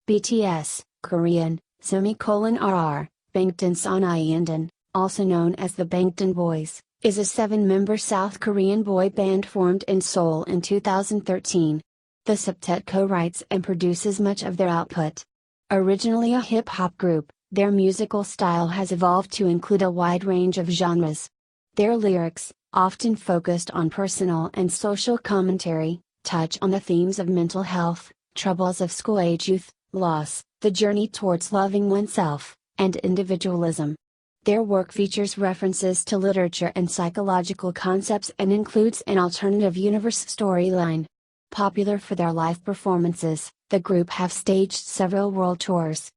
BTS, Korean, RR, Bangtan Sonyeondan, also known as the Bangtan Boys, is a 7-member South Korean boy band formed in Seoul in 2013. The septet co-writes and produces much of their output. Originally a hip-hop group, their musical style has evolved to include a wide range of genres. Their lyrics, often focused on personal and social commentary, touch on the themes of mental health, troubles of school-age youth, loss, the journey towards loving oneself, and individualism. Their work features references to literature and psychological concepts and includes an alternative universe storyline. Popular for their live performances, the group have staged several world tours.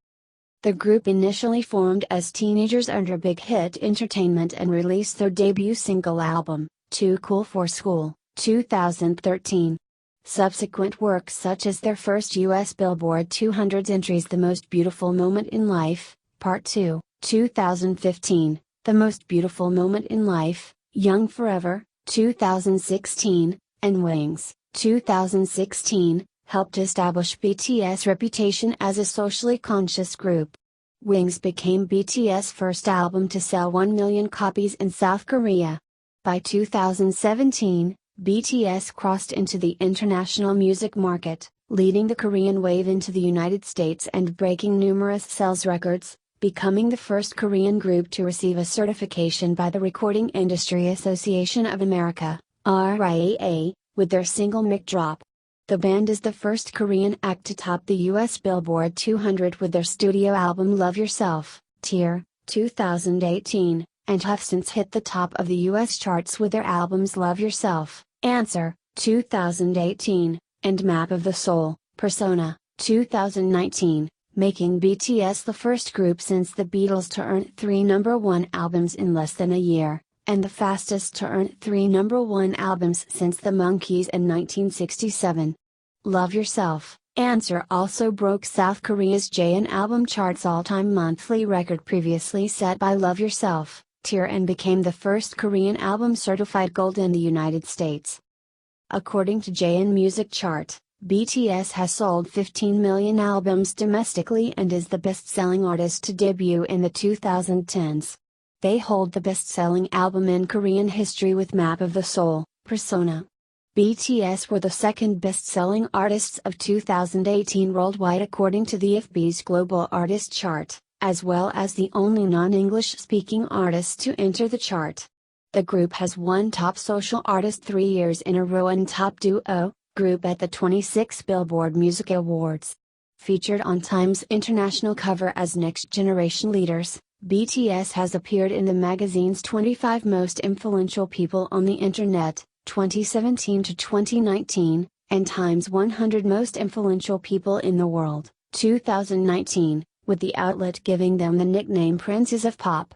The group initially formed as teenagers under Big Hit Entertainment and released their debut single album, Too Cool for School, 2013. Subsequent work such as their first US Billboard 200 entries The Most Beautiful Moment in Life, Part 2, 2015, The Most Beautiful Moment in Life, Young Forever, 2016, and Wings, 2016, helped establish BTS' reputation as a socially conscious group. Wings became BTS' first album to sell 1 million copies in South Korea. By 2017, BTS crossed into the international music market, leading the Korean wave into the United States and breaking numerous sales records, becoming the first Korean group to receive a certification by the Recording Industry Association of America, RIAA, with their single Mic Drop. The band is the first Korean act to top the US Billboard 200 with their studio album Love Yourself, Tear, 2018, and have since hit the top of the US charts with their albums Love Yourself, Answer, 2018, and Map of the Soul, Persona, 2019, making BTS the first group since the Beatles to earn 3 #1 albums in less than a year, and the fastest to earn 3 #1 albums since the Monkees in 1967. Love Yourself, Answer also broke South Korea's JN album chart's all-time monthly record previously set by Love Yourself, Tear, and became the first Korean album certified gold in the United States. According to JN Music Chart, BTS has sold 15 million albums domestically and is the best-selling artist to debut in the 2010s. They hold the best-selling album in Korean history with Map of the Soul, Persona. BTS were the second best-selling artists of 2018 worldwide according to the FB's Global Artist Chart, as well as the only non-English-speaking artist to enter the chart. The group has won Top Social Artist 3 years in a row and Top Duo Group at the 26 Billboard Music Awards. Featured on Time's international cover as Next Generation Leaders, BTS has appeared in the magazine's 25 Most Influential People on the Internet, 2017 to 2019, and Time's 100 Most Influential People in the World, 2019, with the outlet giving them the nickname Princes of Pop.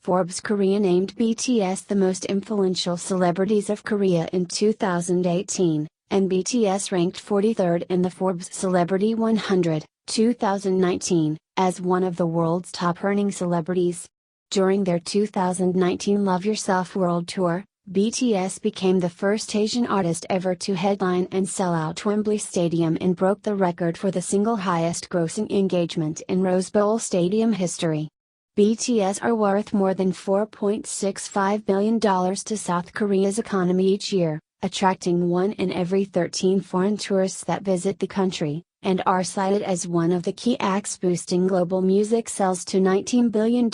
Forbes Korea named BTS the most influential celebrities of Korea in 2018, and BTS ranked 43rd in the Forbes Celebrity 100, 2019, as one of the world's top-earning celebrities. During their 2019 Love Yourself World Tour, BTS became the first Asian artist ever to headline and sell out Wembley Stadium and broke the record for the single highest grossing engagement in Rose Bowl Stadium history. BTS are worth more than $4.65 billion to South Korea's economy each year, attracting 1 in every 13 foreign tourists that visit the country, and are cited as one of the key acts boosting global music sales to $19 billion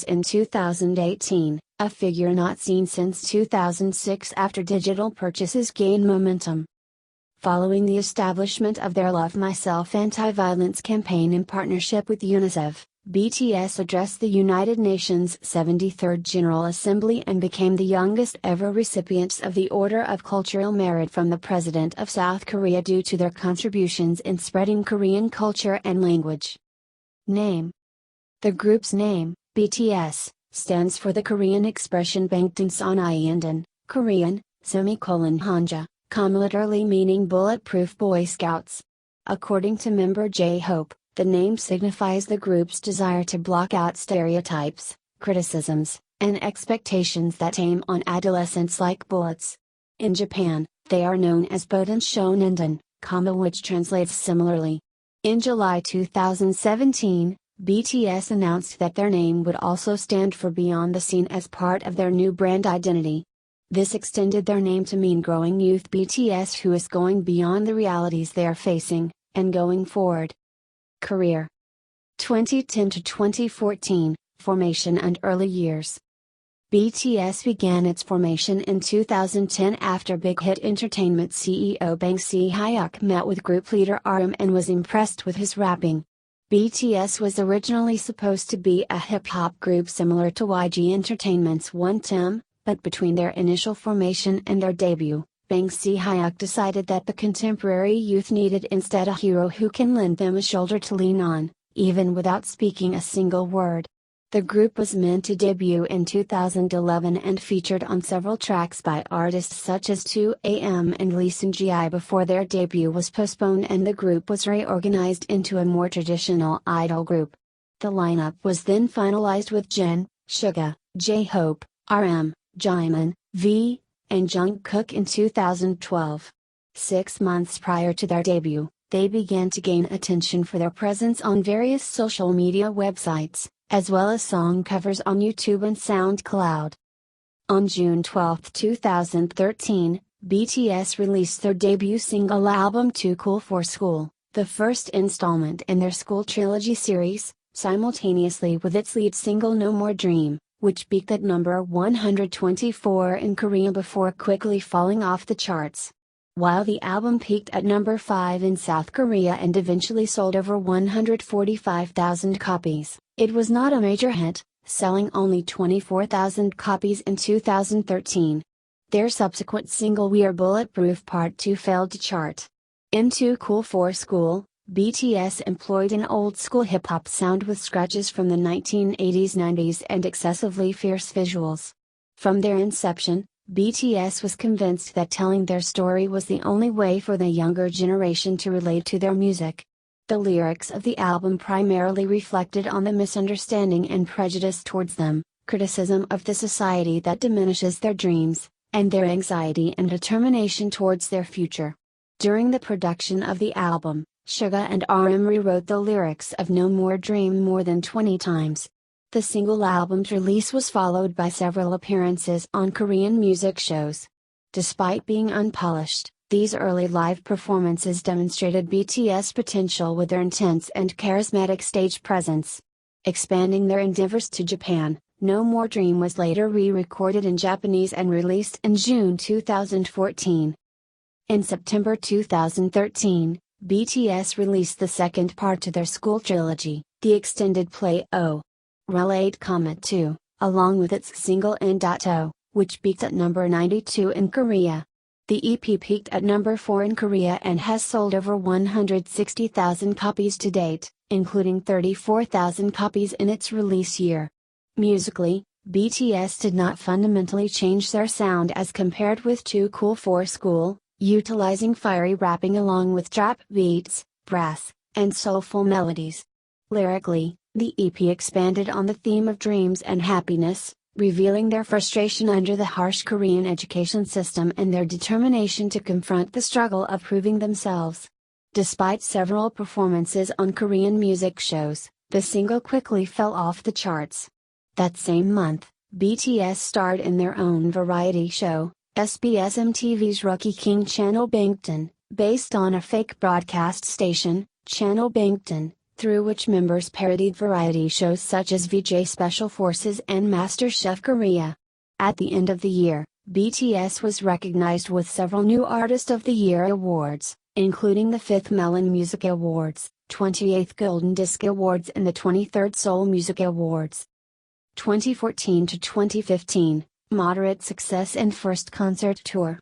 in 2018, a figure not seen since 2006 after digital purchases gained momentum. Following the establishment of their Love Myself anti-violence campaign in partnership with UNICEF, BTS addressed the United Nations 73rd General Assembly and became the youngest ever recipients of the Order of Cultural Merit from the President of South Korea due to their contributions in spreading Korean culture and language. Name. The group's name, BTS, stands for the Korean expression Bangtan Sonyeondan, Korean, Hanja, literally meaning Bulletproof Boy Scouts. According to member J-Hope, the name signifies the group's desire to block out stereotypes, criticisms, and expectations that aim on adolescents like bullets. In Japan, they are known as Boden Shonendan, which translates similarly. In July 2017, BTS announced that their name would also stand for Beyond the Scene as part of their new brand identity. This extended their name to mean growing youth BTS who is going beyond the realities they are facing, and going forward. Career 2010 to 2014, Formation and Early Years. BTS began its formation in 2010 after Big Hit Entertainment CEO Bang Si-hyuk met with group leader RM and was impressed with his rapping. BTS was originally supposed to be a hip-hop group similar to YG Entertainment's One Team, but between their initial formation and their debut, Bang Si-hyuk decided that the contemporary youth needed instead a hero who can lend them a shoulder to lean on, even without speaking a single word. The group was meant to debut in 2011 and featured on several tracks by artists such as 2AM and Lee Seung-gi before their debut was postponed and the group was reorganized into a more traditional idol group. The lineup was then finalized with Jin, Suga, J-Hope, RM, Jimin, V, and Jungkook in 2012. 6 months prior to their debut, they began to gain attention for their presence on various social media websites, as well as song covers on YouTube and SoundCloud. On June 12, 2013, BTS released their debut single album Too Cool for School, the first installment in their school trilogy series, simultaneously with its lead single No More Dream, which peaked at number 124 in Korea before quickly falling off the charts. While the album peaked at number 5 in South Korea and eventually sold over 145,000 copies, it was not a major hit, selling only 24,000 copies in 2013. Their subsequent single We Are Bulletproof Part 2 failed to chart. In Too Cool for School, BTS employed an old-school hip-hop sound with scratches from the 1980s-90s and excessively fierce visuals. From their inception, BTS was convinced that telling their story was the only way for the younger generation to relate to their music. The lyrics of the album primarily reflected on the misunderstanding and prejudice towards them, criticism of the society that diminishes their dreams, and their anxiety and determination towards their future. During the production of the album, Suga and RM rewrote the lyrics of No More Dream more than 20 times. The single album's release was followed by several appearances on Korean music shows. Despite being unpolished, these early live performances demonstrated BTS' potential with their intense and charismatic stage presence. Expanding their endeavors to Japan, No More Dream was later re-recorded in Japanese and released in June 2014. In September 2013, BTS released the second part to their school trilogy, the extended play O. Relate, 2, along with its single N.O, which peaked at number 92 in Korea. The EP peaked at number 4 in Korea and has sold over 160,000 copies to date, including 34,000 copies in its release year. Musically, BTS did not fundamentally change their sound as compared with Too Cool for School, utilizing fiery rapping along with trap beats, brass, and soulful melodies. Lyrically, the EP expanded on the theme of dreams and happiness, revealing their frustration under the harsh Korean education system and their determination to confront the struggle of proving themselves. Despite several performances on Korean music shows, the single quickly fell off the charts. That same month, BTS starred in their own variety show, SBS MTV's Rookie King Channel Bangtan, based on a fake broadcast station, Channel Bangtan, through which members parodied variety shows such as VJ Special Forces and MasterChef Korea. At the end of the year, BTS was recognized with several new Artist of the Year awards, including the 5th Melon Music Awards, 28th Golden Disc Awards and the 23rd Seoul Music Awards. 2014 to 2015, moderate success and first concert tour.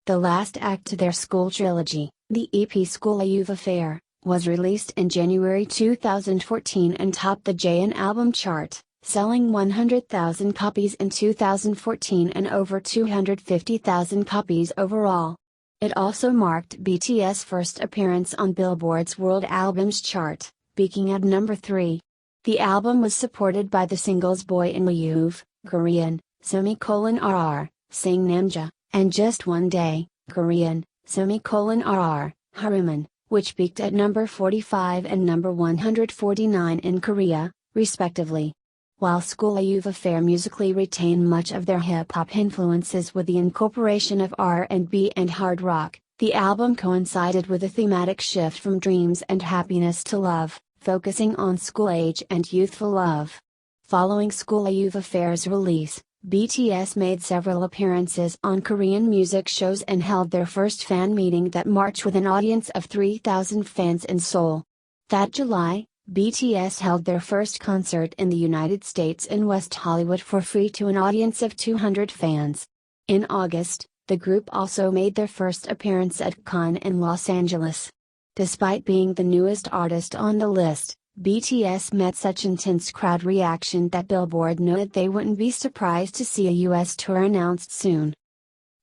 The last act to their school trilogy, the EP School A Youth Affair, was released in January 2014 and topped the JN album chart, selling 100,000 copies in 2014 and over 250,000 copies overall. It also marked BTS' first appearance on Billboard's World Albums chart, peaking at number 3. The album was supported by the singles Boy in Love, Korean, RR, Sing Namja, and Just One Day, Korean, RR, Haruman, which peaked at number 45 and number 149 in Korea, respectively. While School Youth Affair musically retained much of their hip-hop influences with the incorporation of R&B and hard rock, the album coincided with a thematic shift from dreams and happiness to love, focusing on school age and youthful love. Following School Youth Affair's release, BTS made several appearances on Korean music shows and held their first fan meeting that March with an audience of 3,000 fans in Seoul. That July, BTS held their first concert in the United States in West Hollywood for free to an audience of 200 fans. In August, the group also made their first appearance at Cannes in Los Angeles. Despite being the newest artist on the list, BTS met such intense crowd reaction that Billboard noted they wouldn't be surprised to see a US tour announced soon.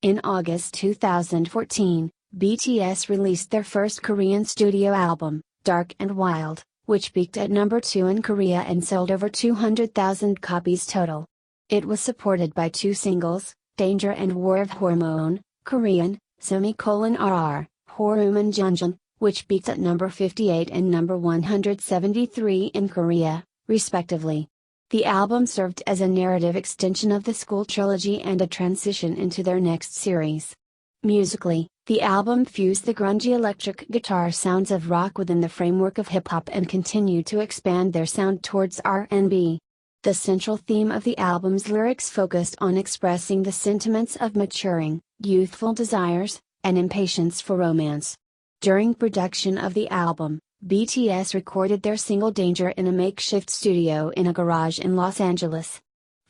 In August 2014, BTS released their first Korean studio album, Dark and Wild, which peaked at number 2 in Korea and sold over 200,000 copies total. It was supported by 2 singles, Danger and War of Hormone, Korean, RR, Horuman Junjun, which peaked at number 58 and number 173 in Korea, respectively. The album served as a narrative extension of the School trilogy and a transition into their next series. Musically, the album fused the grungy electric guitar sounds of rock within the framework of hip-hop and continued to expand their sound towards R&B. The central theme of the album's lyrics focused on expressing the sentiments of maturing, youthful desires, and impatience for romance. During production of the album, BTS recorded their single Danger in a makeshift studio in a garage in Los Angeles.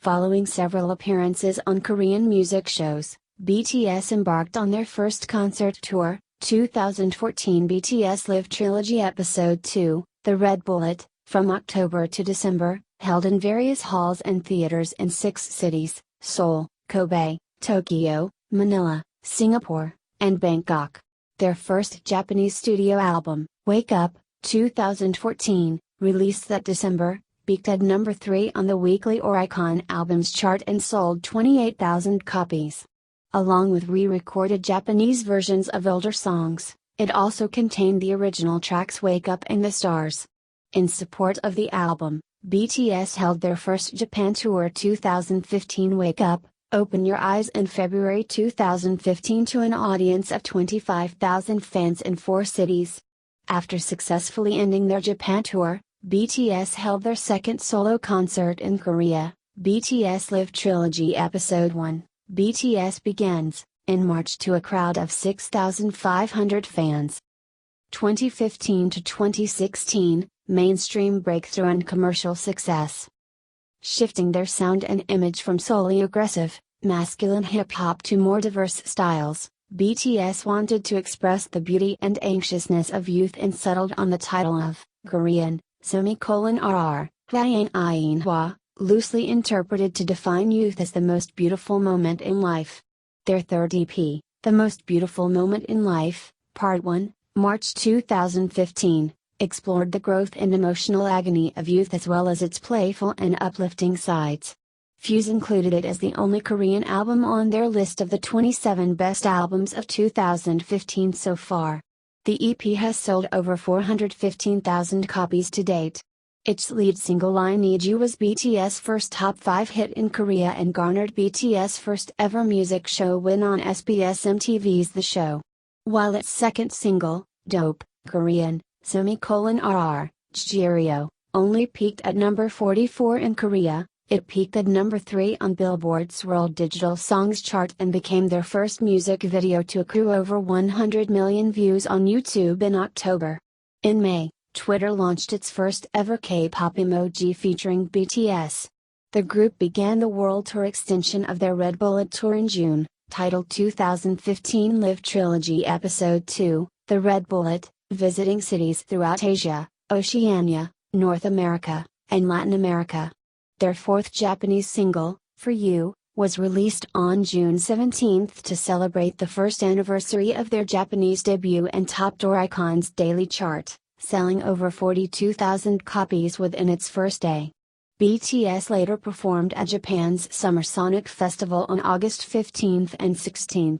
Following several appearances on Korean music shows, BTS embarked on their first concert tour, 2014 BTS Live Trilogy Episode 2, The Red Bullet, from October to December, held in various halls and theaters in 6 cities, Seoul, Kobe, Tokyo, Manila, Singapore, and Bangkok. Their first Japanese studio album, Wake Up, 2014, released that December, peaked at number 3 on the weekly Oricon albums chart and sold 28,000 copies. Along with re-recorded Japanese versions of older songs, it also contained the original tracks Wake Up and The Stars. In support of the album, BTS held their first Japan tour 2015 Wake Up, Open Your Eyes in February 2015 to an audience of 25,000 fans in 4 cities. After successfully ending their Japan tour, BTS held their second solo concert in Korea, BTS Live Trilogy Episode 1, BTS Begins, in March to a crowd of 6,500 fans. 2015 to 2016, mainstream breakthrough and commercial success. Shifting their sound and image from solely aggressive, masculine hip-hop to more diverse styles, BTS wanted to express the beauty and anxiousness of youth and settled on the title of Korean, RR, Hwa, loosely interpreted to define youth as the most beautiful moment in life. Their third EP, The Most Beautiful Moment in Life, Part 1, March 2015, explored the growth and emotional agony of youth as well as its playful and uplifting sides. Fuse included it as the only Korean album on their list of the 27 best albums of 2015 so far. The EP has sold over 415,000 copies to date. Its lead single I Need You was BTS' first top 5 hit in Korea and garnered BTS' first ever music show win on SBS MTV's The Show. While its second single, Dope, Korean, RR, Jjirio, only peaked at number 44 in Korea, it peaked at number 3 on Billboard's World Digital Songs chart and became their first music video to accrue over 100 million views on YouTube in October. In May, Twitter launched its first ever K-pop emoji featuring BTS. The group began the world tour extension of their Red Bullet tour in June, titled 2015 Live Trilogy Episode 2, The Red Bullet, visiting cities throughout Asia, Oceania, North America, and Latin America. Their fourth Japanese single, For You, was released on June 17 to celebrate the first anniversary of their Japanese debut and topped Oricon's daily chart, selling over 42,000 copies within its first day. BTS later performed at Japan's Summer Sonic Festival on August 15 and 16.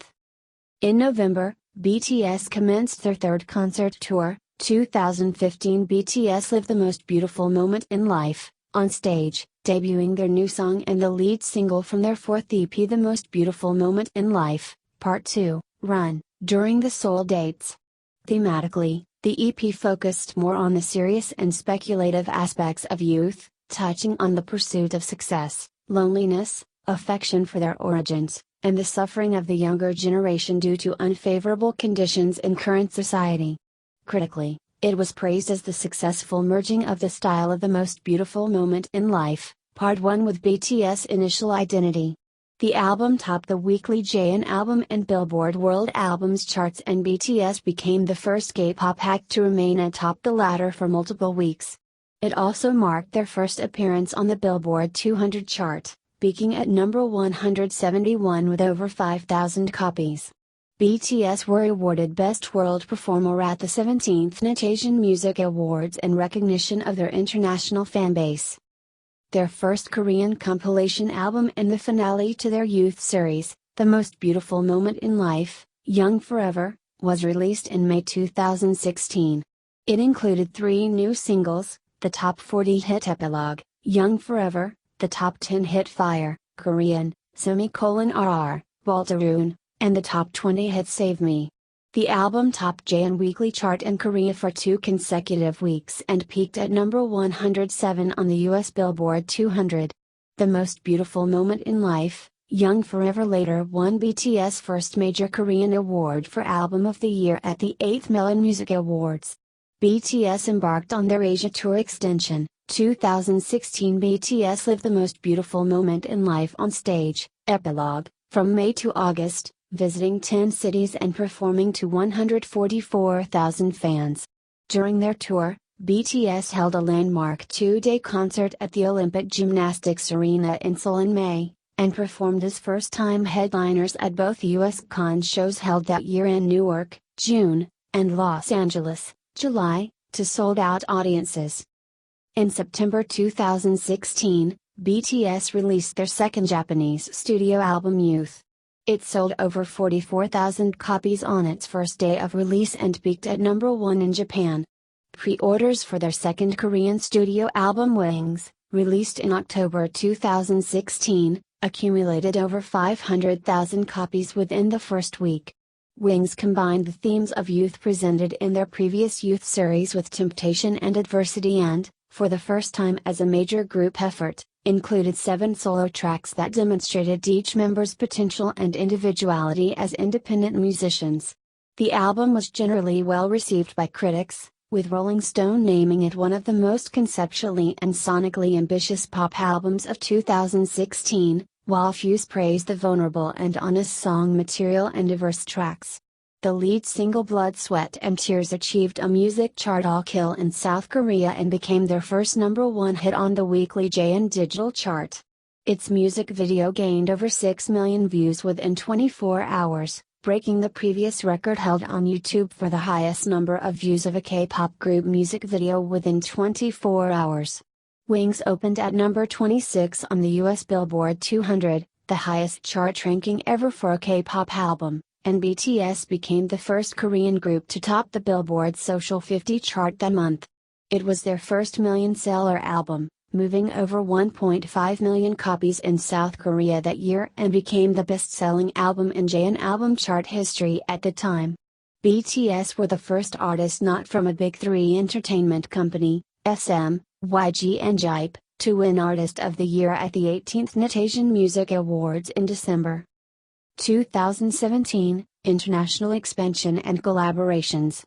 In November, BTS commenced their third concert tour. 2015 BTS lived the most beautiful moment in life, on stage, debuting their new song and the lead single from their fourth EP The Most Beautiful Moment in Life, Part 2, Run, during the Seoul dates. Thematically, the EP focused more on the serious and speculative aspects of youth, touching on the pursuit of success, loneliness, affection for their origins, and the suffering of the younger generation due to unfavorable conditions in current society. Critically, it was praised as the successful merging of the style of The Most Beautiful Moment in Life, Part 1 with BTS' initial identity. The album topped the weekly JN Album and Billboard World Albums charts, and BTS became the first K-pop act to remain atop the latter for multiple weeks. It also marked their first appearance on the Billboard 200 chart, peaking at number 171 with over 5,000 copies. BTS were awarded Best World Performer at the 17th NIT Asian Music Awards in recognition of their international fanbase. Their first Korean compilation album and the finale to their youth series, The Most Beautiful Moment in Life, Young Forever, was released in May 2016. It included 3 new singles, the top 40 hit Epilogue, Young Forever, the top 10 hit Fire, Korean, RR, Baltaroon, and the top 20 hit Save Me. The album topped JN Weekly Chart in Korea for 2 consecutive weeks and peaked at number 107 on the US Billboard 200. The Most Beautiful Moment in Life, Young Forever later won BTS' first major Korean award for Album of the Year at the 8th Melon Music Awards. BTS embarked on their Asia Tour extension. 2016 BTS lived The Most Beautiful Moment in Life on stage, Epilogue, from May to August, visiting 10 cities and performing to 144,000 fans. During their tour, BTS held a landmark 2-day concert at the Olympic Gymnastics Arena in Seoul in May, and performed as first-time headliners at both US Con shows held that year in Newark, June, and Los Angeles, July, to sold-out audiences. In September 2016, BTS released their second Japanese studio album Youth. It sold over 44,000 copies on its first day of release and peaked at number 1 in Japan. Pre-orders for their second Korean studio album Wings, released in October 2016, accumulated over 500,000 copies within the first week. Wings combined the themes of youth presented in their previous youth series with temptation and adversity and, for the first time as a major group effort, included 7 solo tracks that demonstrated each member's potential and individuality as independent musicians. The album was generally well received by critics, with Rolling Stone naming it one of the most conceptually and sonically ambitious pop albums of 2016, while Fuse praised the vulnerable and honest song material and diverse tracks. The lead single Blood, Sweat and Tears achieved a music chart all-kill in South Korea and became their first number 1 hit on the weekly JN Digital chart. Its music video gained over 6 million views within 24 hours, breaking the previous record held on YouTube for the highest number of views of a K-pop group music video within 24 hours. Wings opened at number 26 on the US Billboard 200, the highest chart ranking ever for a K-pop album, and BTS became the first Korean group to top the Billboard Social 50 chart that month. It was their first million-seller album, moving over 1.5 million copies in South Korea that year and became the best-selling album in JN Album chart history at the time. BTS were the first artist not from a Big Three entertainment company, SM, YG and JYP, to win Artist of the Year at the 18th NIT Asian Music Awards in December. 2017, International Expansion and Collaborations.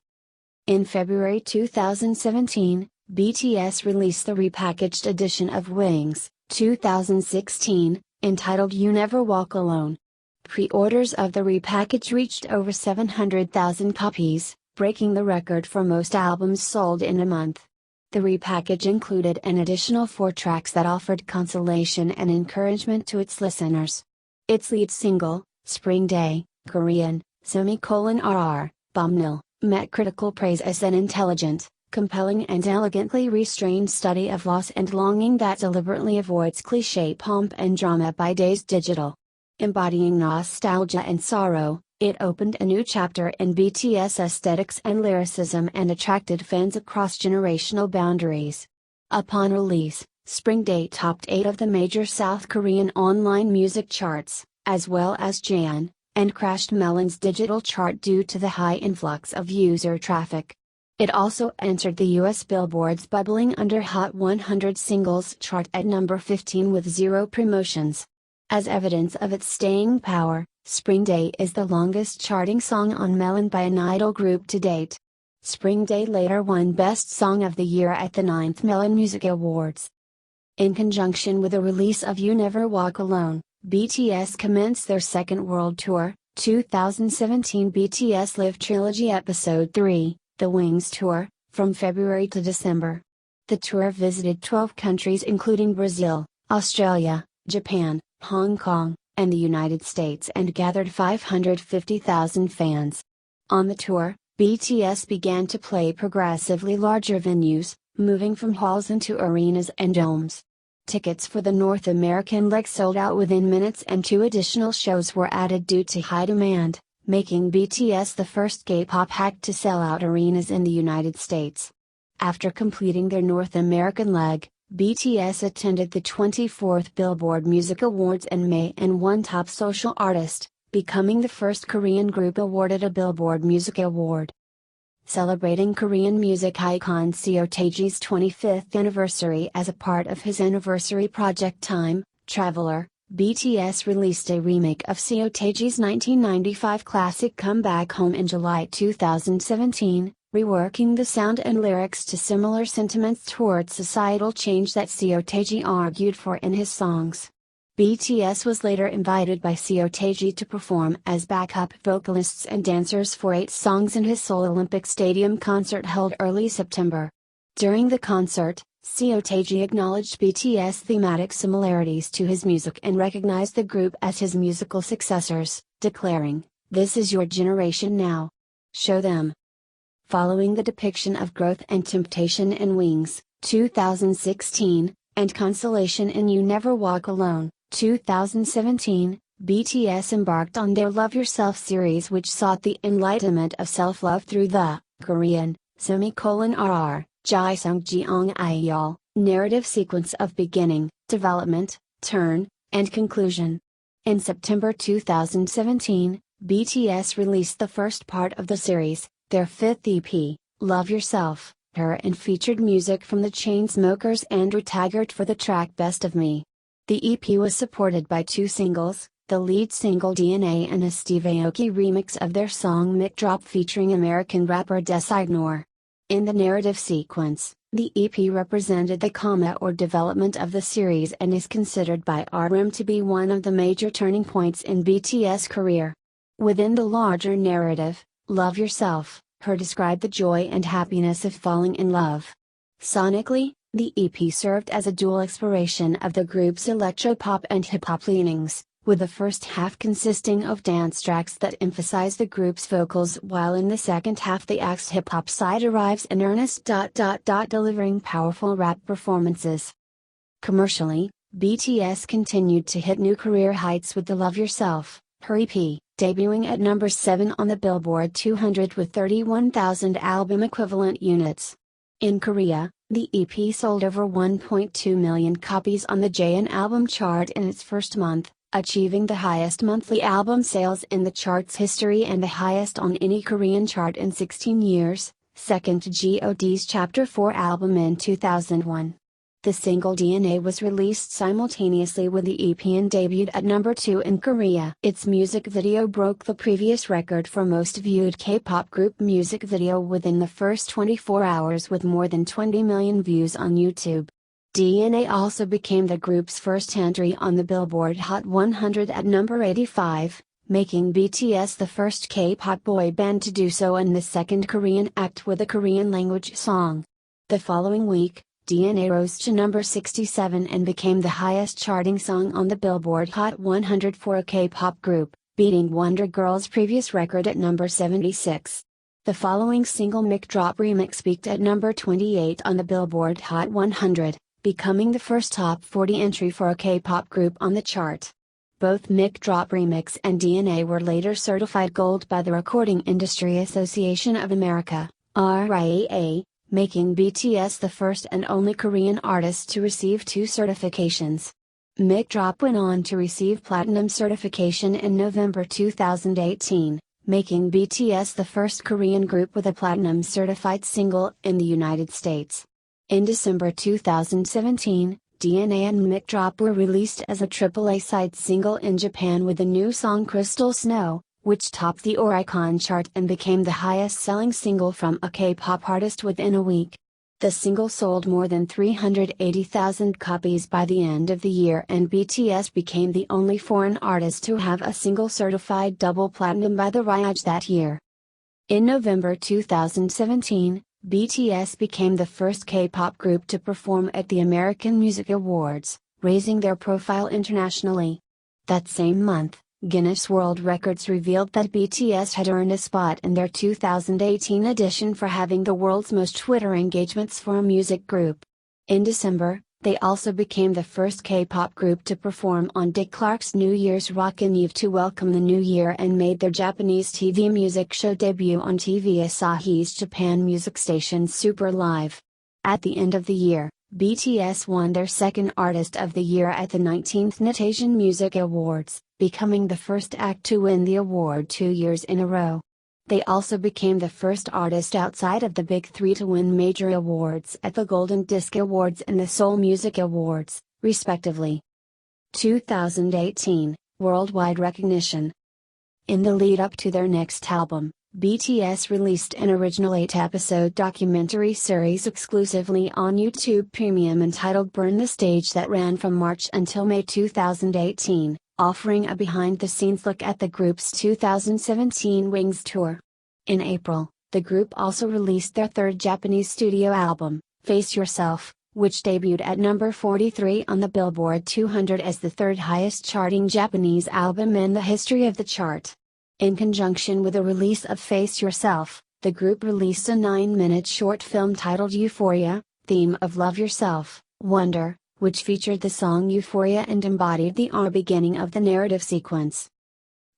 In February 2017, BTS released the repackaged edition of Wings, 2016, entitled You Never Walk Alone. Pre-orders of the repackage reached over 700,000 copies, breaking the record for most albums sold in a month. The repackage included an additional 4 tracks that offered consolation and encouragement to its listeners. Its lead single, Spring Day, Korean, RR, Bomnil, met critical praise as an intelligent, compelling and elegantly restrained study of loss and longing that deliberately avoids cliché pomp and drama by Days Digital. Embodying nostalgia and sorrow, It opened a new chapter in BTS aesthetics and lyricism and attracted fans across generational boundaries. Upon release, Spring Day topped 8 of the major South Korean online music charts, as well as Jan, and crashed Melon's digital chart due to the high influx of user traffic. It also entered the US Billboard's bubbling under Hot 100 singles chart at number 15 with 0 promotions. As evidence of its staying power, Spring Day is the longest charting song on Melon by an idol group to date. Spring Day later won Best Song of the Year at the 9th Melon Music Awards. In conjunction with the release of You Never Walk Alone, BTS commenced their second world tour, 2017 BTS Live Trilogy Episode 3, The Wings Tour, from February to December. The tour visited 12 countries including Brazil, Australia, Japan, Hong Kong, and the United States and gathered 550,000 fans. On the tour, BTS began to play progressively larger venues, moving from halls into arenas and domes. Tickets for the North American leg sold out within minutes and 2 additional shows were added due to high demand, making BTS the first K-pop act to sell out arenas in the United States. After completing their North American leg, BTS attended the 24th Billboard Music Awards in May and won Top Social Artist, becoming the first Korean group awarded a Billboard Music Award. Celebrating Korean music icon Seo Taeji's 25th anniversary as a part of his anniversary project Time Traveler, BTS released a remake of Seo Taeji's 1995 classic Come Back Home in July 2017, reworking the sound and lyrics to similar sentiments towards societal change that Seo Taeji argued for in his songs. BTS was later invited by Seo Taeji to perform as backup vocalists and dancers for 8 songs in his Seoul Olympic Stadium concert held early September. During the concert, Seo Taeji acknowledged BTS' thematic similarities to his music and recognized the group as his musical successors, declaring, "This is your generation now. Show them." Following the depiction of growth and temptation in Wings, 2016, and consolation in You Never Walk Alone, 2017, BTS embarked on their Love Yourself series, which sought the enlightenment of self-love through the Korean *RR Jaesungjeong narrative sequence of beginning, development, turn, and conclusion. In September 2017, BTS released the first part of the series, their 5th EP, Love Yourself, and featured music from the Chainsmokers and Andrew Taggart for the track Best of Me. The EP was supported by 2 singles, the lead single DNA and a Steve Aoki remix of their song Mic Drop featuring American rapper Designor. In the narrative sequence, the EP represented the comma or development of the series and is considered by RM to be one of the major turning points in BTS' career. Within the larger narrative, Love Yourself, described the joy and happiness of falling in love. Sonically, the EP served as a dual exploration of the group's electropop and hip-hop leanings, with the first half consisting of dance tracks that emphasize the group's vocals while in the second half the act's hip-hop side arrives in earnest. Delivering powerful rap performances. Commercially, BTS continued to hit new career heights with the Love Yourself, EP, debuting at number 7 on the Billboard 200 with 31,000 album equivalent units. In Korea, the EP sold over 1.2 million copies on the JN album chart in its first month, achieving the highest monthly album sales in the chart's history and the highest on any Korean chart in 16 years, second to God's Chapter 4 album in 2001. The single DNA was released simultaneously with the EP and debuted at number 2 in Korea. Its music video broke the previous record for most viewed K-pop group music video within the first 24 hours with more than 20 million views on YouTube. DNA also became the group's first entry on the Billboard Hot 100 at number 85, making BTS the first K-pop boy band to do so and the second Korean act with a Korean language song. The following week, DNA rose to number 67 and became the highest charting song on the Billboard Hot 100 for a K-pop group, beating Wonder Girl's previous record at number 76. The following single Mic Drop remix peaked at number 28 on the Billboard Hot 100, becoming the first top 40 entry for a K-pop group on the chart. Both Mic Drop Remix and DNA were later certified gold by the Recording Industry Association of America, RIAA, making BTS the first and only Korean artist to receive two certifications. Mic Drop went on to receive platinum certification in November 2018, making BTS the first Korean group with a platinum certified single in the United States. In December 2017, DNA and Mic Drop were released as a AAA side single in Japan with the new song Crystal Snow, which topped the Oricon chart and became the highest-selling single from a K-pop artist within a week. The single sold more than 380,000 copies by the end of the year, and BTS became the only foreign artist to have a single certified double platinum by the RIAA that year. In November 2017, BTS became the first K-pop group to perform at the American Music Awards, raising their profile internationally. That same month, Guinness World Records revealed that BTS had earned a spot in their 2018 edition for having the world's most Twitter engagements for a music group. In December, they also became the first K-pop group to perform on Dick Clark's New Year's Rockin' Eve to welcome the new year, and made their Japanese TV music show debut on TV Asahi's Japan music station Super Live. At the end of the year, BTS won their second Artist of the Year at the 19th Net Asian Music Awards, becoming the first act to win the award 2 years in a row. They also became the first artist outside of the Big Three to win major awards at the Golden Disc Awards and the Seoul Music Awards, respectively. 2018, Worldwide Recognition. In the lead-up to their next album, BTS released an original 8-episode documentary series exclusively on YouTube Premium entitled Burn the Stage that ran from March until May 2018. Offering a behind-the-scenes look at the group's 2017 Wings tour. In April, the group also released their third Japanese studio album, Face Yourself, which debuted at number 43 on the Billboard 200 as the third highest-charting Japanese album in the history of the chart. In conjunction with the release of Face Yourself, the group released a 9-minute short film titled Euphoria, Theme of Love Yourself, Wonder, which featured the song Euphoria and embodied the beginning of the narrative sequence.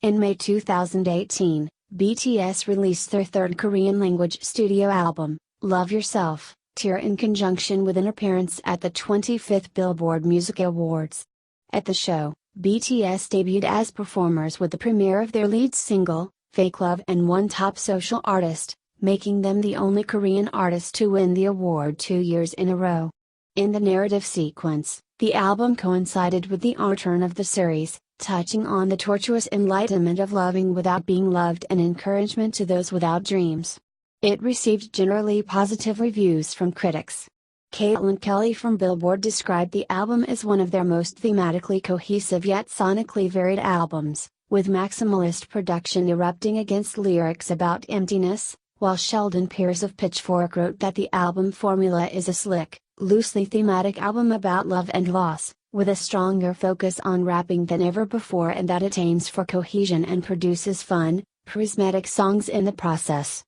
In May 2018, BTS released their third Korean-language studio album, Love Yourself, Tear, in conjunction with an appearance at the 25th Billboard Music Awards. At the show, BTS debuted as performers with the premiere of their lead single, Fake Love, and won Top Social Artist, making them the only Korean artist to win the award 2 years in a row. In the narrative sequence, the album coincided with the turn of the series, touching on the tortuous enlightenment of loving without being loved and encouragement to those without dreams. It received generally positive reviews from critics. Caitlin Kelly from Billboard described the album as one of their most thematically cohesive yet sonically varied albums, with maximalist production erupting against lyrics about emptiness, while Sheldon Pierce of Pitchfork wrote that the album formula is a slick, loosely thematic album about love and loss, with a stronger focus on rapping than ever before, and that it aims for cohesion and produces fun, charismatic songs in the process.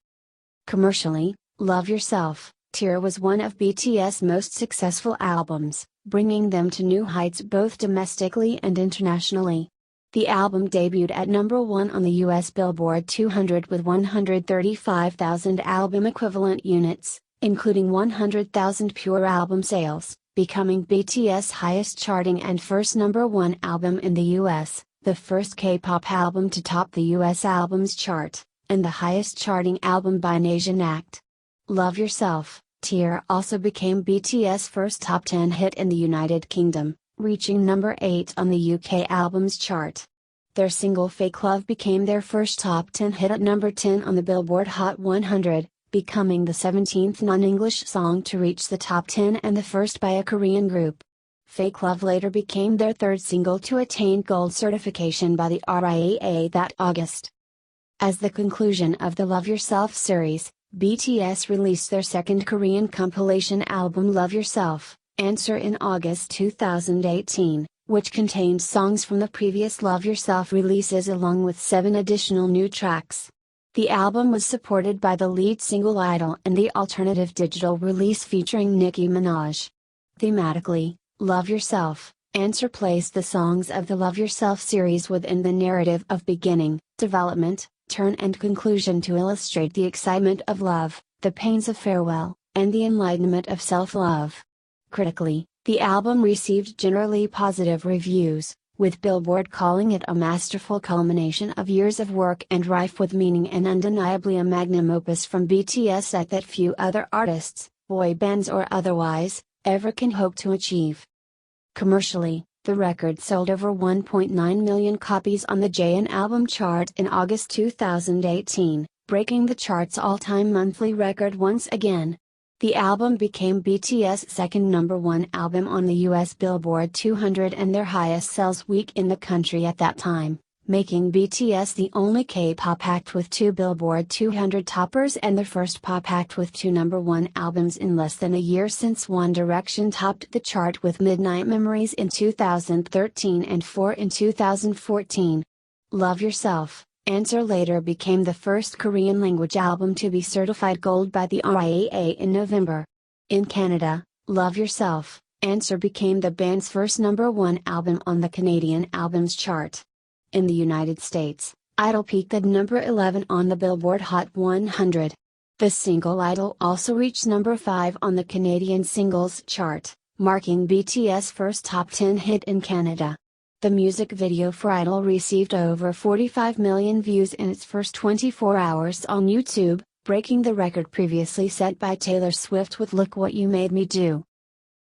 Commercially, Love Yourself, Tear was one of BTS' most successful albums, bringing them to new heights both domestically and internationally. The album debuted at number 1 on the US Billboard 200 with 135,000 album equivalent units, including 100,000 pure album sales, becoming BTS' highest charting and first number 1 album in the US, the first K-pop album to top the US albums chart, and the highest charting album by an Asian act. Love Yourself, Tear also became BTS' first top 10 hit in the United Kingdom, reaching number 8 on the UK albums chart. Their single Fake Love became their first top 10 hit at number 10 on the Billboard Hot 100, becoming the 17th non-English song to reach the top 10 and the first by a Korean group. Fake Love later became their third single to attain gold certification by the RIAA that August. As the conclusion of the Love Yourself series, BTS released their second Korean compilation album Love Yourself, Answer, in August 2018, which contained songs from the previous Love Yourself releases along with 7 additional new tracks. The album was supported by the lead single Idol and the alternative digital release featuring Nicki Minaj. Thematically, Love Yourself, Answer placed the songs of the Love Yourself series within the narrative of beginning, development, turn and conclusion to illustrate the excitement of love, the pains of farewell, and the enlightenment of self-love. Critically, the album received generally positive reviews, with Billboard calling it a masterful culmination of years of work and rife with meaning and undeniably a magnum opus from BTS that few other artists, boy bands or otherwise, ever can hope to achieve. Commercially, the record sold over 1.9 million copies on the JN album chart in August 2018, breaking the chart's all-time monthly record once again. The album became BTS' second #1 album on the US Billboard 200 and their highest sales week in the country at that time, making BTS the only K-pop act with 2 Billboard 200 toppers and the first pop act with 2 #1 albums in less than a year since One Direction topped the chart with Midnight Memories in 2013 and 4 in 2014. Love Yourself, Answer later became the first Korean language album to be certified gold by the RIAA in November. In Canada, Love Yourself, Answer became the band's first #1 album on the Canadian Albums Chart. In the United States, Idol peaked at number 11 on the Billboard Hot 100. The single Idol also reached number 5 on the Canadian Singles Chart, marking BTS' first top 10 hit in Canada. The music video for Idol received over 45 million views in its first 24 hours on YouTube, breaking the record previously set by Taylor Swift with Look What You Made Me Do.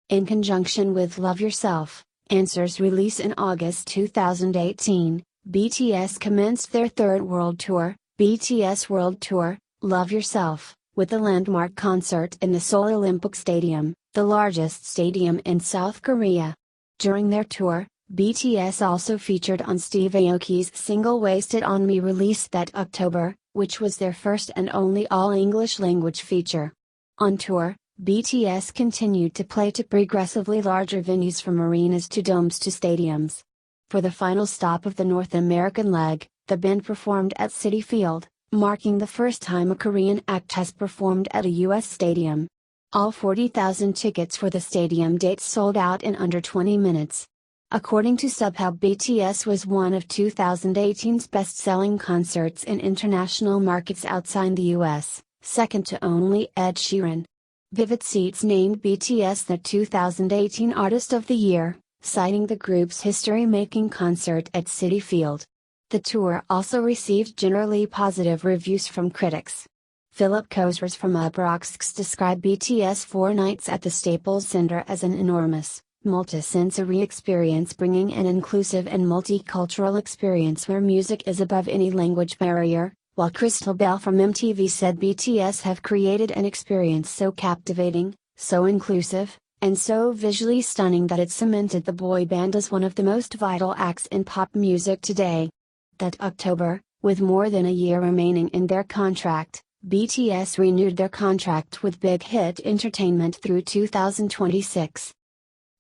In conjunction with Love Yourself, Answer's release in August 2018, BTS commenced their third world tour, BTS World Tour, Love Yourself, with a landmark concert in the Seoul Olympic Stadium, the largest stadium in South Korea. During their tour, BTS also featured on Steve Aoki's single Wasted on Me released that October, which was their first and only all-English language feature. On tour, BTS continued to play to progressively larger venues from arenas to domes to stadiums. For the final stop of the North American leg, the band performed at Citi Field, marking the first time a Korean act has performed at a U.S. stadium. All 40,000 tickets for the stadium date sold out in under 20 minutes. According to SubHub, BTS was one of 2018's best-selling concerts in international markets outside the US, second to only Ed Sheeran. Vivid Seats named BTS the 2018 Artist of the Year, citing the group's history-making concert at Citi Field. The tour also received generally positive reviews from critics. Philip Kozers from Uproxx described BTS 4 nights at the Staples Center as an enormous, multisensory experience, bringing an inclusive and multicultural experience where music is above any language barrier, while Crystal Bell from MTV said BTS have created an experience so captivating, so inclusive, and so visually stunning that it cemented the boy band as one of the most vital acts in pop music today. That October, with more than a year remaining in their contract, BTS renewed their contract with Big Hit Entertainment through 2026.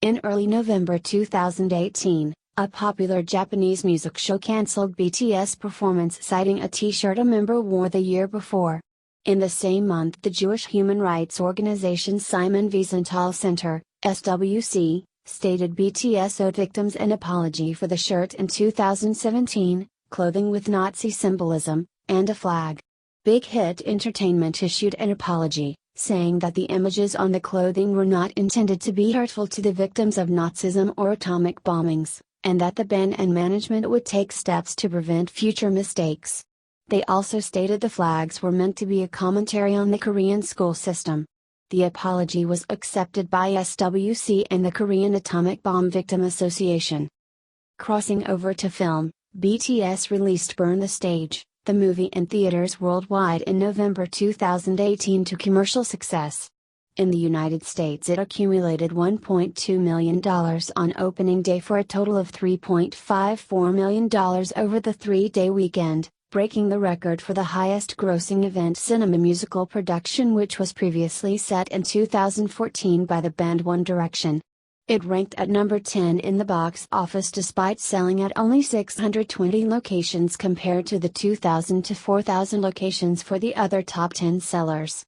In early November 2018, a popular Japanese music show cancelled BTS' performance citing a t-shirt a member wore the year before. In the same month, the Jewish human rights organization Simon Wiesenthal Center, SWC, stated BTS owed victims an apology for the shirt in 2017, clothing with Nazi symbolism, and a flag. Big Hit Entertainment issued an apology, saying that the images on the clothing were not intended to be hurtful to the victims of Nazism or atomic bombings, and that the band and management would take steps to prevent future mistakes. They also stated the flags were meant to be a commentary on the Korean school system. The apology was accepted by SWC and the Korean Atomic Bomb Victim Association. Crossing over to film, BTS released Burn the Stage, the movie in theaters worldwide in November 2018 to commercial success. In the United States it accumulated $1.2 million on opening day for a total of $3.54 million over the 3-day weekend, breaking the record for the highest grossing event cinema musical production, which was previously set in 2014 by the band One Direction. It ranked at number 10 in the box office despite selling at only 620 locations compared to the 2,000 to 4,000 locations for the other top 10 sellers.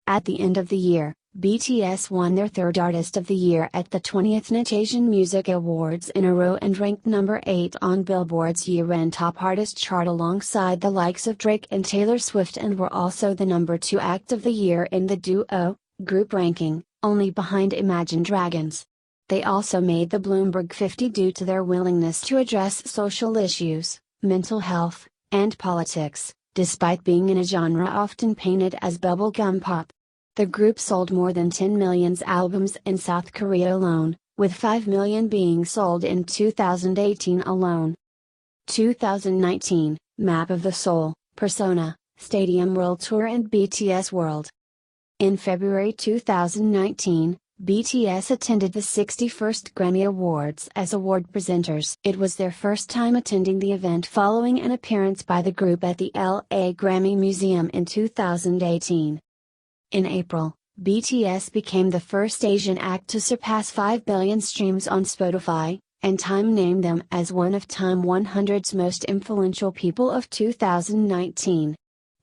At the end of the year, BTS won their third Artist of the Year at the 20th Net Asian Music Awards in a row and ranked number 8 on Billboard's year-end Top Artist chart alongside the likes of Drake and Taylor Swift, and were also the number 2 Act of the Year in the duo group ranking, only behind Imagine Dragons. They also made the Bloomberg 50 due to their willingness to address social issues, mental health, and politics, despite being in a genre often painted as bubblegum pop. The group sold more than 10 million albums in South Korea alone, with 5 million being sold in 2018 alone. 2019, Map of the Soul, Persona, Stadium World Tour and BTS World. In February 2019, BTS attended the 61st Grammy Awards as award presenters. It was their first time attending the event following an appearance by the group at the LA Grammy Museum in 2018. In April, BTS became the first Asian act to surpass 5 billion streams on Spotify, and Time named them as one of Time 100's most influential people of 2019.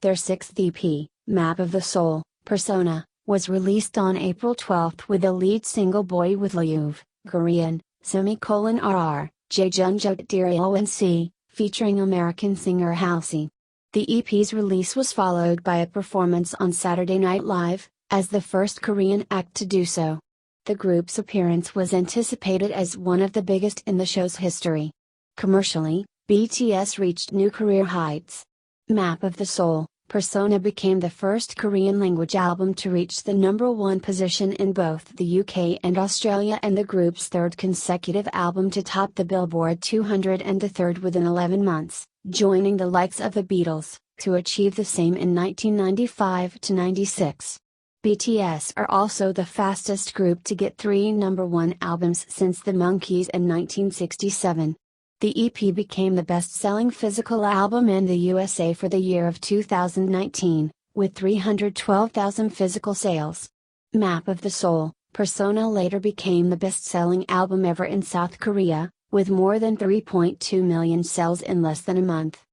Their sixth EP, Map of the Soul, Persona, was released on April 12 with the lead single Boy with Love, Korean, ;RR, Jejunjukdirionc, featuring American singer Halsey. The EP's release was followed by a performance on Saturday Night Live, as the first Korean act to do so. The group's appearance was anticipated as one of the biggest in the show's history. Commercially, BTS reached new career heights. Map of the Soul, Persona became the first Korean-language album to reach the number 1 position in both the UK and Australia, and the group's third consecutive album to top the Billboard 200 and the third within 11 months, joining the likes of the Beatles, to achieve the same in 1995-96. BTS are also the fastest group to get 3 number 1 albums since the Monkees in 1967. The EP became the best-selling physical album in the USA for the year of 2019, with 312,000 physical sales. Map of the Soul, Persona later became the best-selling album ever in South Korea, with more than 3.2 million sales in less than a month.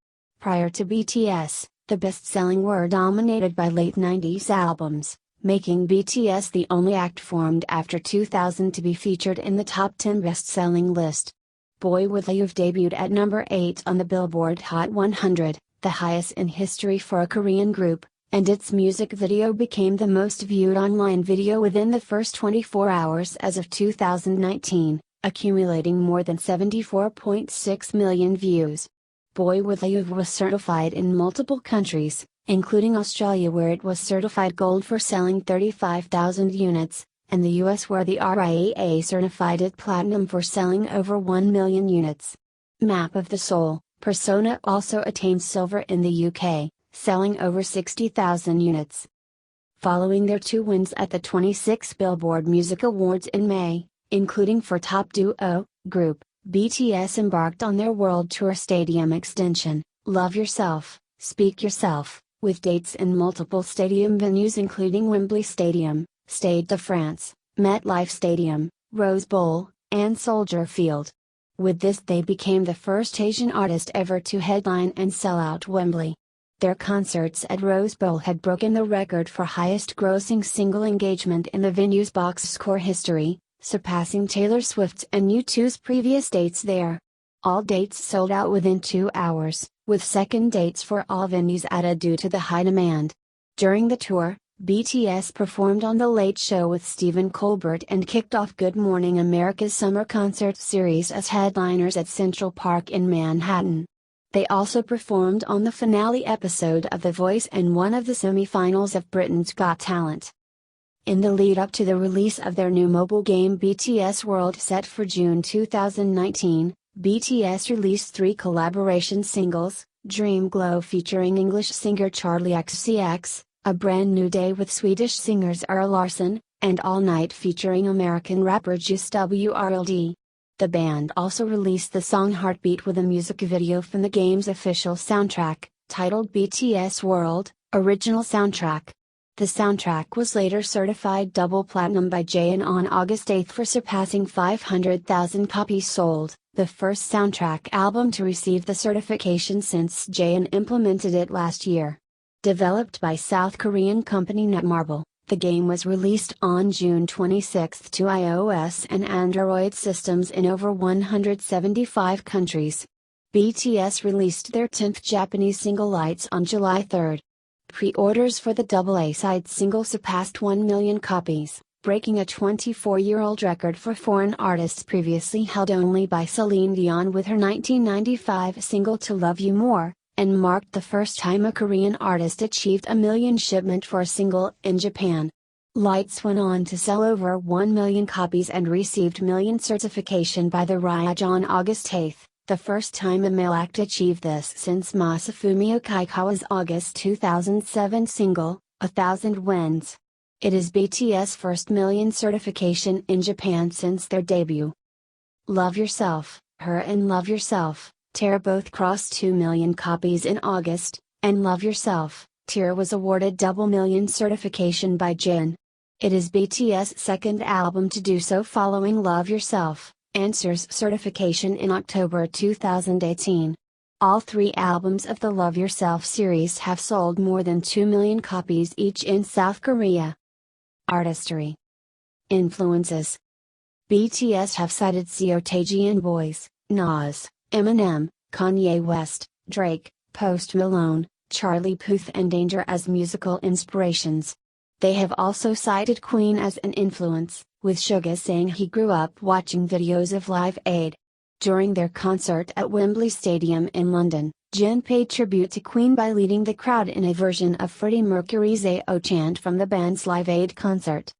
Prior to BTS, the best-selling were dominated by late 90s albums, making BTS the only act formed after 2000 to be featured in the top 10 best-selling list. Boy with Love debuted at number 8 on the Billboard Hot 100, the highest in history for a Korean group, and its music video became the most viewed online video within the first 24 hours as of 2019, accumulating more than 74.6 million views. Boy with Love was certified in multiple countries, including Australia where it was certified gold for selling 35,000 units, and the US where the RIAA certified it platinum for selling over 1 million units. Map of the Soul, Persona also attained silver in the UK, selling over 60,000 units. Following their 2 wins at the 26 Billboard Music Awards in May, including for Top Duo Group, BTS embarked on their world tour stadium extension, Love Yourself, Speak Yourself, with dates in multiple stadium venues including Wembley Stadium, Stade de France, MetLife Stadium, Rose Bowl, and Soldier Field. With this they became the first Asian artist ever to headline and sell out Wembley. Their concerts at Rose Bowl had broken the record for highest grossing single engagement in the venue's box score history, surpassing Taylor Swift and U2's previous dates there. All dates sold out within 2 hours, with second dates for all venues added due to the high demand. During the tour, BTS performed on The Late Show with Stephen Colbert and kicked off Good Morning America's summer concert series as headliners at Central Park in Manhattan. They also performed on the finale episode of The Voice and one of the semi-finals of Britain's Got Talent. In the lead-up to the release of their new mobile game BTS World set for June 2019, BTS released 3 collaboration singles: Dream Glow featuring English singer Charlie XCX, A Brand New Day with Swedish singers Zara Larsson, and All Night featuring American rapper Juice WRLD. The band also released the song Heartbeat with a music video from the game's official soundtrack, titled BTS World, Original Soundtrack. The soundtrack was later certified double platinum by JN on August 8 for surpassing 500,000 copies sold, the first soundtrack album to receive the certification since JN implemented it last year. Developed by South Korean company Netmarble, The game was released on June 26 to iOS and Android systems in over 175 countries. BTS released their 10th Japanese single Lights on July 3. Pre-orders for the AA-side single surpassed 1 million copies, breaking a 24-year-old record for foreign artists previously held only by Celine Dion with her 1995 single To Love You More, and marked the first time a Korean artist achieved a million shipment for a single in Japan. Lights went on to sell over 1 million copies and received million certification by the RIAJ on August 8, the first time a male act achieved this since Masafumi Okaikawa's August 2007 single, 1,000 Wins. It is BTS' first million certification in Japan since their debut. Love Yourself, Her and Love Yourself, Tear both crossed 2 million copies in August, and Love Yourself, Tear was awarded double million certification by Jin. It is BTS' second album to do so following Love Yourself, Answers certification in October 2018. All three albums of the Love Yourself series have sold more than 2 million copies each in South Korea. Artistry. Influences. BTS have cited Seotaegean Boys, Nas, Eminem, Kanye West, Drake, Post Malone, Charlie Puth and Danger as musical inspirations. They have also cited Queen as an influence, with Suga saying he grew up watching videos of Live Aid. During their concert at Wembley Stadium in London, Jin paid tribute to Queen by leading the crowd in a version of Freddie Mercury's AO chant from the band's Live Aid concert.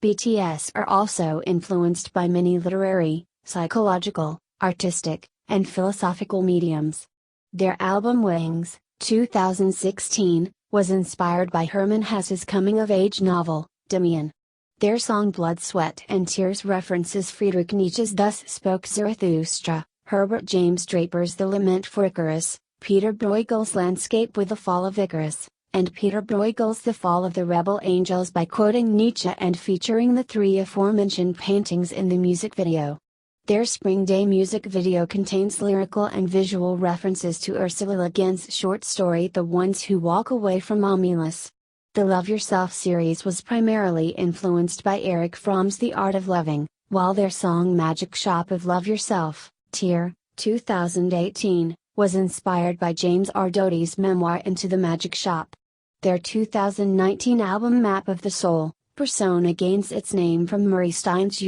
BTS are also influenced by many literary, psychological, artistic, and philosophical mediums. Their album Wings, 2016, was inspired by Hermann Hesse's coming-of-age novel, Demian. Their song Blood, Sweat and Tears references Friedrich Nietzsche's Thus Spoke Zarathustra, Herbert James Draper's The Lament for Icarus, Peter Bruegel's Landscape with the Fall of Icarus, and Peter Bruegel's The Fall of the Rebel Angels by quoting Nietzsche and featuring the three aforementioned paintings in the music video. Their Spring Day music video contains lyrical and visual references to Ursula Le Guin's short story The Ones Who Walk Away from Romulus. The Love Yourself series was primarily influenced by Eric Fromm's The Art of Loving, while their song Magic Shop of Love Yourself, Tear, 2018, was inspired by James R. Doty's memoir Into the Magic Shop. Their 2019 album Map of the Soul, Persona gains its name from Murray Stein's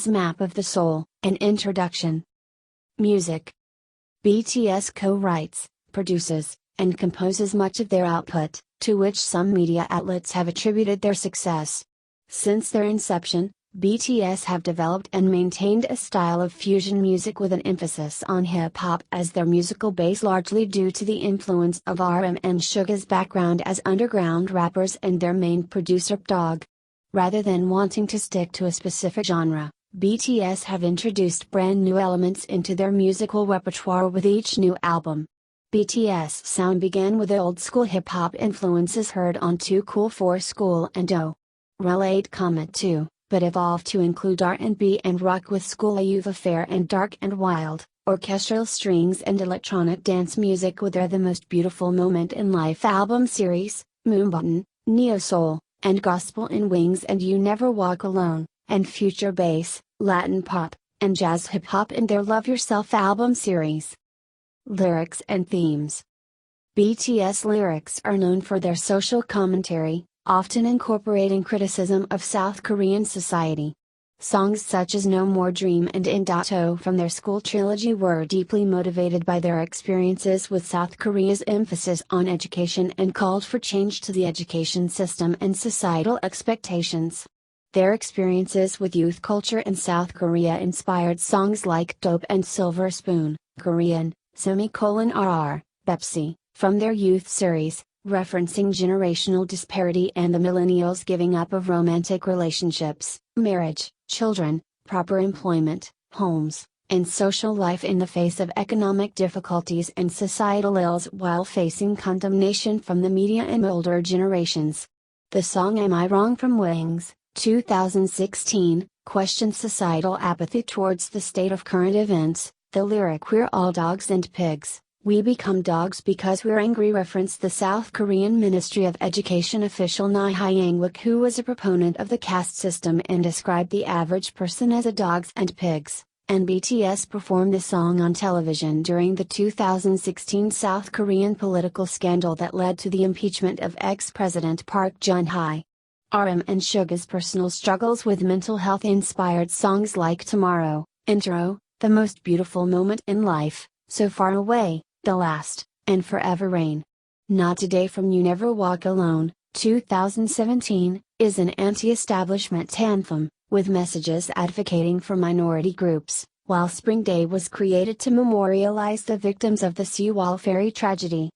Map of the Soul, an introduction. Music. BTS co-writes, produces, and composes much of their output, to which some media outlets have attributed their success. Since their inception, BTS have developed and maintained a style of fusion music with an emphasis on hip-hop as their musical base, largely due to the influence of RM and Suga's background as underground rappers and their main producer Dog. Rather than wanting to stick to a specific genre, BTS have introduced brand new elements into their musical repertoire with each new album. BTS sound began with old-school hip-hop influences heard on Too Cool for School and Oh! Relate Comet 2, but evolved to include R&B and rock with School Youth Affair and Dark and Wild, orchestral strings and electronic dance music with their The Most Beautiful Moment in Life album series, Moonbutton, Neo-Soul, and Gospel in Wings and You Never Walk Alone, and future bass, Latin pop, and jazz hip-hop in their Love Yourself album series. Lyrics and themes. BTS lyrics are known for their social commentary, often incorporating criticism of South Korean society. Songs such as No More Dream and In Dato from their school trilogy were deeply motivated by their experiences with South Korea's emphasis on education and called for change to the education system and societal expectations. Their experiences with youth culture in South Korea inspired songs like Dope and Silver Spoon, Korean, ;RR, Pepsi, from their youth series, referencing generational disparity and the millennials' giving up of romantic relationships, marriage, children, proper employment, homes, and social life in the face of economic difficulties and societal ills while facing condemnation from the media and older generations. The song Am I Wrong from Wings, 2016, questions societal apathy towards the state of current events. The lyric We're all dogs and pigs, We Become Dogs Because We're Angry referenced the South Korean Ministry of Education official Ni Hyang-wook, who was a proponent of the caste system and described the average person as a dogs and pigs, and BTS performed the song on television during the 2016 South Korean political scandal that led to the impeachment of ex-President Park Geun-hye. RM and Suga's personal struggles with mental health inspired songs like Tomorrow, Intro, The Most Beautiful Moment in Life, So Far Away, The Last, and Forever Rain. Not Today from You Never Walk Alone, 2017, is an anti-establishment anthem, with messages advocating for minority groups, while Spring Day was created to memorialize the victims of the Sewol ferry tragedy.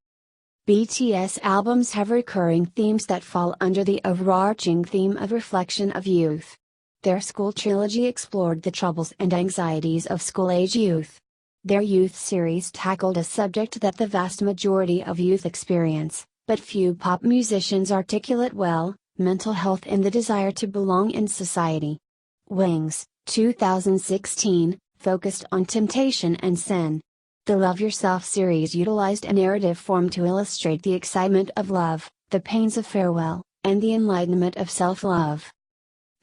BTS albums have recurring themes that fall under the overarching theme of reflection of youth. Their School trilogy explored the troubles and anxieties of school-age youth. Their youth series tackled a subject that the vast majority of youth experience, but few pop musicians articulate well: mental health and the desire to belong in society. Wings, 2016, focused on temptation and sin. The Love Yourself series utilized a narrative form to illustrate the excitement of love, the pains of farewell, and the enlightenment of self-love.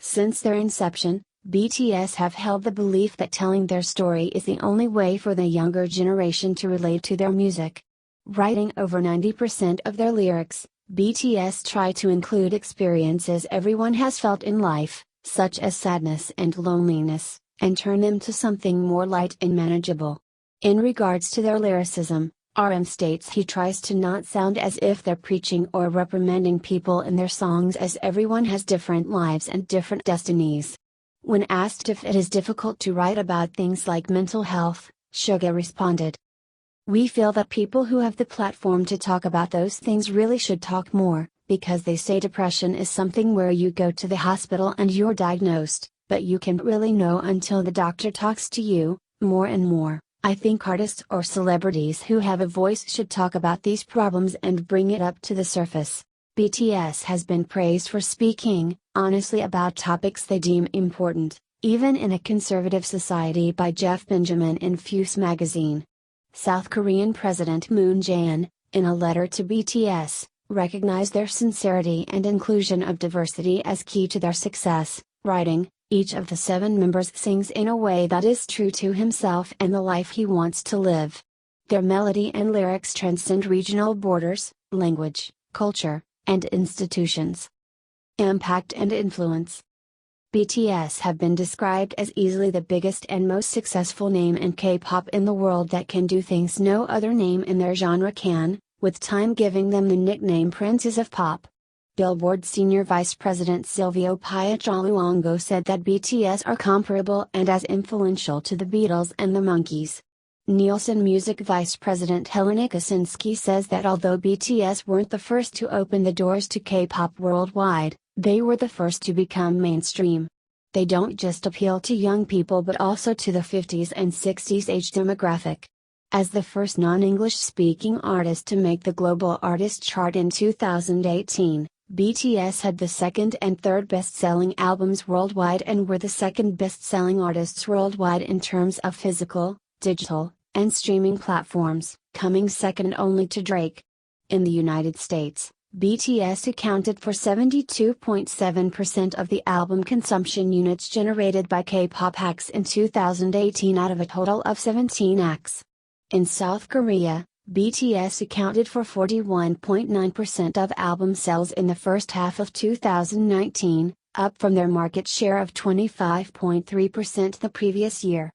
Since their inception, BTS have held the belief that telling their story is the only way for the younger generation to relate to their music. Writing over 90% of their lyrics, BTS try to include experiences everyone has felt in life, such as sadness and loneliness, and turn them to something more light and manageable. In regards to their lyricism, RM states he tries to not sound as if they're preaching or reprimanding people in their songs, as everyone has different lives and different destinies. When asked if it is difficult to write about things like mental health, Suga responded, "We feel that people who have the platform to talk about those things really should talk more, because they say depression is something where you go to the hospital and you're diagnosed, but you can't really know until the doctor talks to you. More and more, I think artists or celebrities who have a voice should talk about these problems and bring it up to the surface." BTS has been praised for speaking honestly about topics they deem important, even in a conservative society, by Jeff Benjamin in Fuse magazine. South Korean President Moon Jae-in, in a letter to BTS, recognized their sincerity and inclusion of diversity as key to their success, writing, "Each of the 7 members sings in a way that is true to himself and the life he wants to live. Their melody and lyrics transcend regional borders, language, culture, and institutions." Impact and influence. BTS have been described as easily the biggest and most successful name in K-pop in the world that can do things no other name in their genre can, with time giving them the nickname Princes of Pop. Billboard Senior Vice President Silvio Pietraluongo said that BTS are comparable and as influential to the Beatles and the Monkees. Nielsen Music Vice President Helena Kosinski says that although BTS weren't the first to open the doors to K-pop worldwide, they were the first to become mainstream. They don't just appeal to young people but also to the 50s and 60s age demographic. As the first non-English speaking artist to make the Global Artist Chart in 2018, BTS had the second and third best-selling albums worldwide and were the second best-selling artists worldwide in terms of physical, digital, and streaming platforms, coming second only to Drake. In the United States, BTS accounted for 72.7% of the album consumption units generated by K-pop acts in 2018 out of a total of 17 acts. In South Korea, BTS accounted for 41.9% of album sales in the first half of 2019, up from their market share of 25.3% the previous year.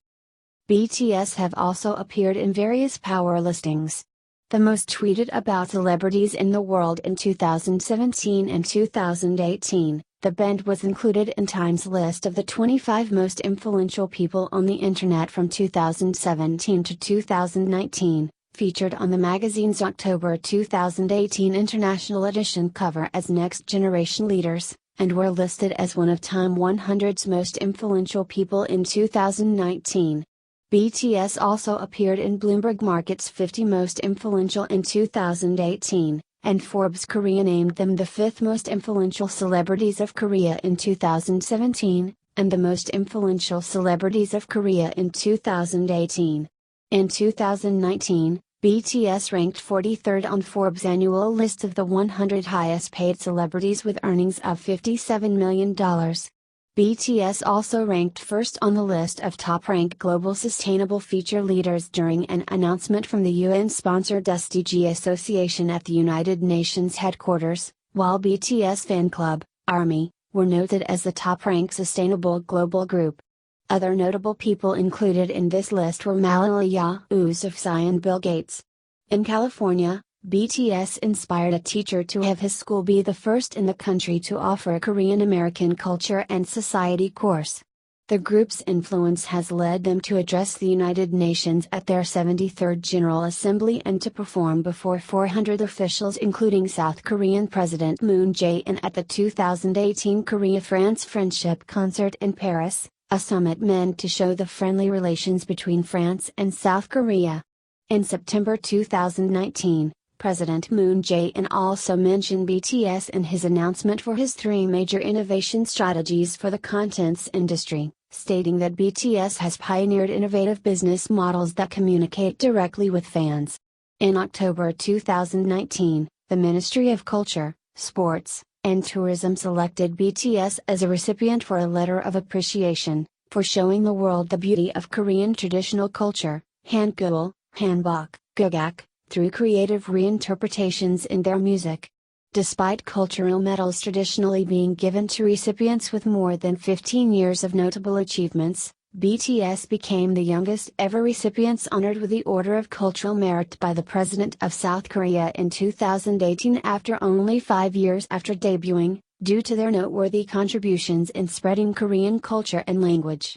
BTS have also appeared in various power listings. The most tweeted about celebrities in the world in 2017 and 2018, the band was included in Time's list of the 25 most influential people on the internet from 2017 to 2019, featured on the magazine's October 2018 International Edition cover as Next Generation Leaders, and were listed as one of Time 100's most influential people in 2019. BTS also appeared in Bloomberg Market's 50 Most Influential in 2018, and Forbes Korea named them the 5th most influential celebrities of Korea in 2017, and the most influential celebrities of Korea in 2018. In 2019, BTS ranked 43rd on Forbes' annual list of the 100 highest paid celebrities with earnings of $57 million. BTS also ranked first on the list of top-ranked global sustainable future leaders during an announcement from the UN-sponsored SDG Association at the United Nations headquarters, while BTS fan club, ARMY, were noted as the top-ranked sustainable global group. Other notable people included in this list were Malala Yousafzai and Bill Gates. In California, BTS inspired a teacher to have his school be the first in the country to offer a Korean American culture and society course. The group's influence has led them to address the United Nations at their 73rd General Assembly and to perform before 400 officials including South Korean President Moon Jae-in at the 2018 Korea-France Friendship Concert in Paris, a summit meant to show the friendly relations between France and South Korea. In September 2019, President Moon Jae-in also mentioned BTS in his announcement for his 3 major innovation strategies for the contents industry, stating that BTS has pioneered innovative business models that communicate directly with fans. In October 2019, the Ministry of Culture, Sports, and Tourism selected BTS as a recipient for a letter of appreciation, for showing the world the beauty of Korean traditional culture, Hangul, Hanbok, Gugak, through creative reinterpretations in their music. Despite cultural medals traditionally being given to recipients with more than 15 years of notable achievements, BTS became the youngest ever recipients honored with the Order of Cultural Merit by the President of South Korea in 2018 after only 5 years after debuting, due to their noteworthy contributions in spreading Korean culture and language.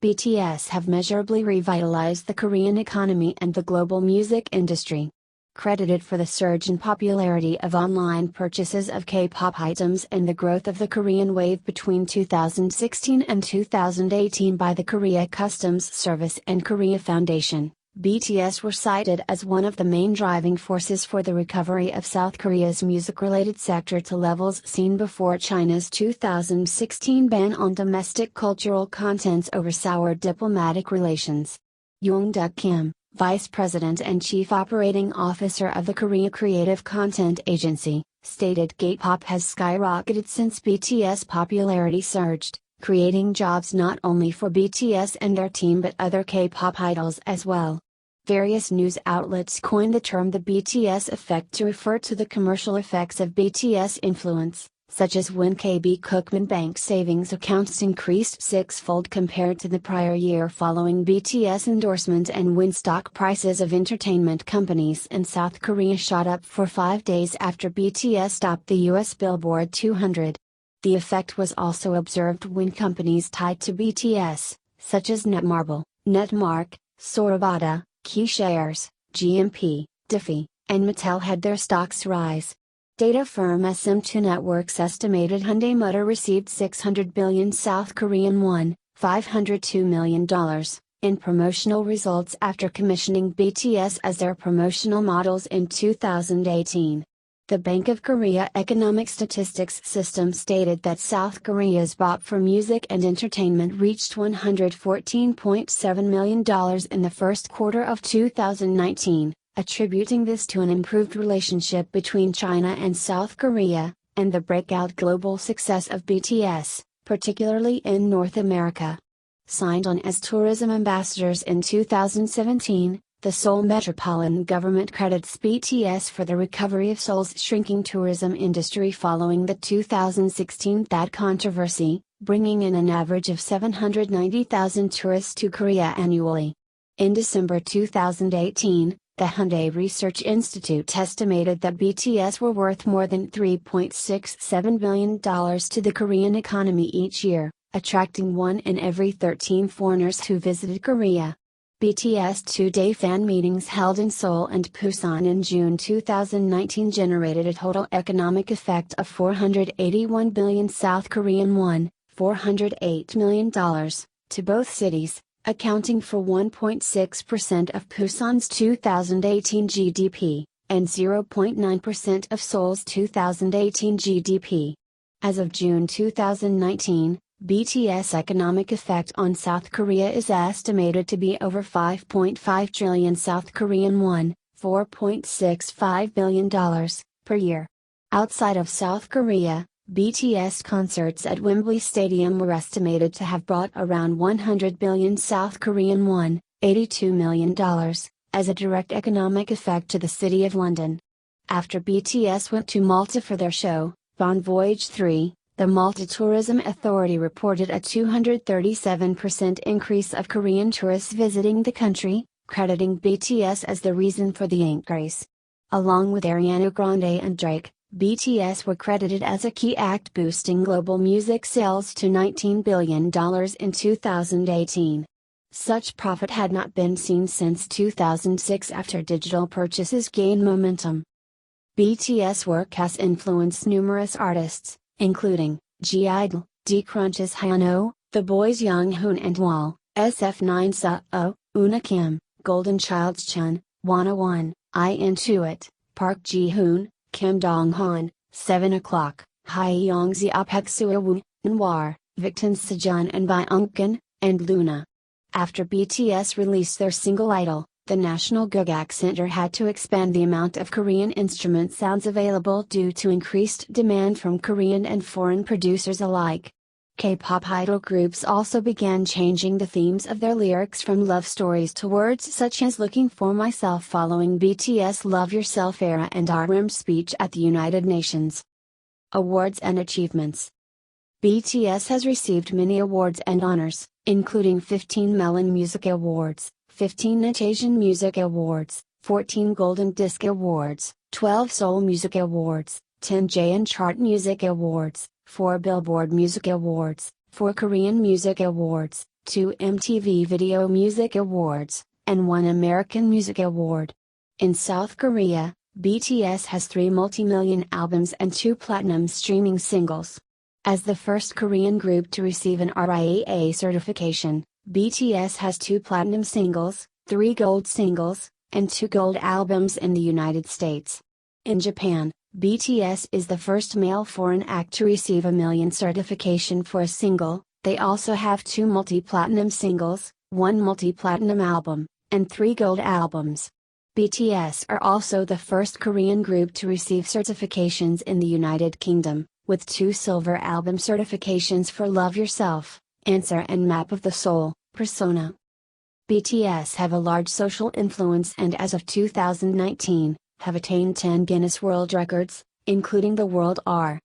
BTS have measurably revitalized the Korean economy and the global music industry. Credited for the surge in popularity of online purchases of K-pop items and the growth of the Korean wave between 2016 and 2018 by the Korea Customs Service and Korea Foundation, BTS were cited as one of the main driving forces for the recovery of South Korea's music-related sector to levels seen before China's 2016 ban on domestic cultural contents over soured diplomatic relations. Young-Duk Kim, Vice President and Chief Operating Officer of the Korea Creative Content Agency, stated K-pop has skyrocketed since BTS popularity surged, creating jobs not only for BTS and their team but other K-pop idols as well. Various news outlets coined the term the BTS effect to refer to the commercial effects of BTS influence, such as when KB Kookmin Bank savings accounts increased 6-fold compared to the prior year following BTS endorsement and when stock prices of entertainment companies in South Korea shot up for 5 days after BTS topped the US Billboard 200. The effect was also observed when companies tied to BTS, such as Netmarble, Netmark, Sorabata, KeyShares, GMP, Diffie, and Mattel had their stocks rise. Data firm SM2 Networks estimated Hyundai Motor received 600 billion South Korean won, $502 million, in promotional results after commissioning BTS as their promotional models in 2018. The Bank of Korea Economic Statistics System stated that South Korea's BOP for music and entertainment reached $114.7 million in the first quarter of 2019, attributing this to an improved relationship between China and South Korea, and the breakout global success of BTS, particularly in North America. Signed on as tourism ambassadors in 2017, the Seoul Metropolitan Government credits BTS for the recovery of Seoul's shrinking tourism industry following the 2016 THAAD controversy, bringing in an average of 790,000 tourists to Korea annually. In December 2018, the Hyundai Research Institute estimated that BTS were worth more than $3.67 billion to the Korean economy each year, attracting 1 in every 13 foreigners who visited Korea. BTS 2-day fan meetings held in Seoul and Busan in June 2019 generated a total economic effect of 481 billion South Korean won, $408 million, to both cities, accounting for 1.6% of Busan's 2018 GDP, and 0.9% of Seoul's 2018 GDP. As of June 2019, BTS economic effect on South Korea is estimated to be over 5.5 trillion South Korean won, $4.65 billion per year. Outside of South Korea, BTS concerts at Wembley Stadium were estimated to have brought around 100 billion South Korean won, $82 million, as a direct economic effect to the City of London. After BTS went to Malta for their show, Bon Voyage 3, the Malta Tourism Authority reported a 237% increase of Korean tourists visiting the country, crediting BTS as the reason for the increase. Along with Ariana Grande and Drake, BTS were credited as a key act boosting global music sales to $19 billion in 2018. Such profit had not been seen since 2006 after digital purchases gained momentum. BTS work has influenced numerous artists, including G-Idol, D-Crunch's Hyunwoo, The Boys Younghoon and Wall, SF9 Suho, Una Kim, Golden Child's Chun, Wanna One, I Intuit, Park Ji-hoon, Kim Dong-han, 7 O'Clock, Hyungji Apeksuawu, Anwar, Victon Sejun and Byungkin, and Luna. After BTS released their single Idol, the National Gugak Center had to expand the amount of Korean instrument sounds available due to increased demand from Korean and foreign producers alike. K-pop idol groups also began changing the themes of their lyrics from love stories to words such as "looking for myself" following BTS' Love Yourself era and RM's speech at the United Nations. Awards and achievements. BTS has received many awards and honors, including 15 Melon Music Awards, 15 Net Asian Music Awards, 14 Golden Disc Awards, 12 Seoul Music Awards, 10 Jaeon Chart Music Awards, 4 Billboard Music Awards, 4 Korean Music Awards, 2 MTV Video Music Awards, and 1 American Music Award. In South Korea, BTS has 3 multi-million albums and 2 platinum streaming singles. As the first Korean group to receive an RIAA certification, BTS has 2 platinum singles, 3 gold singles, and 2 gold albums in the United States. In Japan, BTS is the first male foreign act to receive a million certification for a single. They also have 2 multi-platinum singles, 1 multi-platinum album, and 3 gold albums. BTS are also the first Korean group to receive certifications in the United Kingdom, with 2 silver album certifications for Love Yourself, Answer and Map of the Soul, Persona. BTS have a large social influence and as of 2019, have attained 10 Guinness World Records, including the World R.